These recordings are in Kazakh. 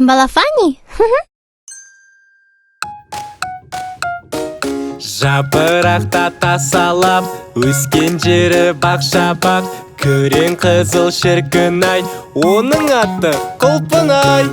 Балафани? Жапырақта тасалап, өскен жері бақ-шабақ, күрең қызыл шіркін-ай, оның аты Құлпынай.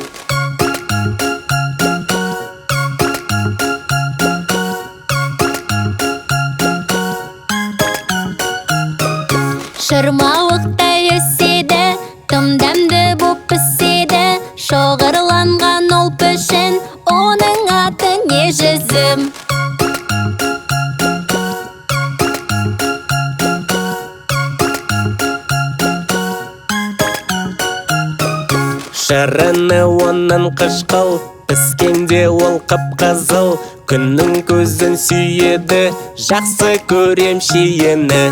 Шырмауықтай өседі, тым дәмді боп піседі, шоғырланған ол пішін, оның аты не жүзім. Шырыны оның қышқыл, піскенде ол қып-қызыл, күннің көзін сүйеді, жақсы көрем шиені.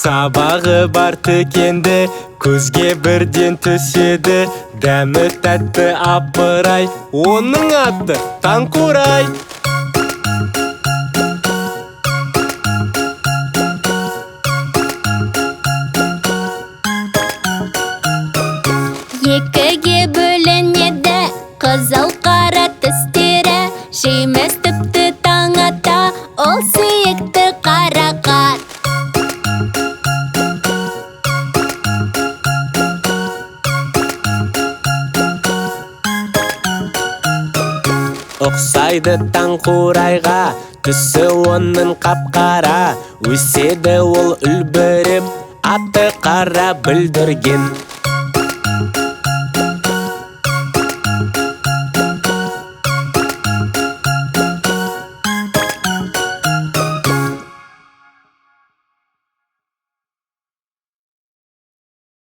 Сабағы бар тікенді, көзге бірден түседі, дәмі тәтті апырай, оның аты Таңқурай. Екіге бөлінеді, қызыл қара тістері, жейміз тіпті таң ата, ол сүйікті қарақат. Ұқсайды Таңқурайға, түсі оның қап-қара, өседі ол үлбіріп, аты Қара бүлдірген.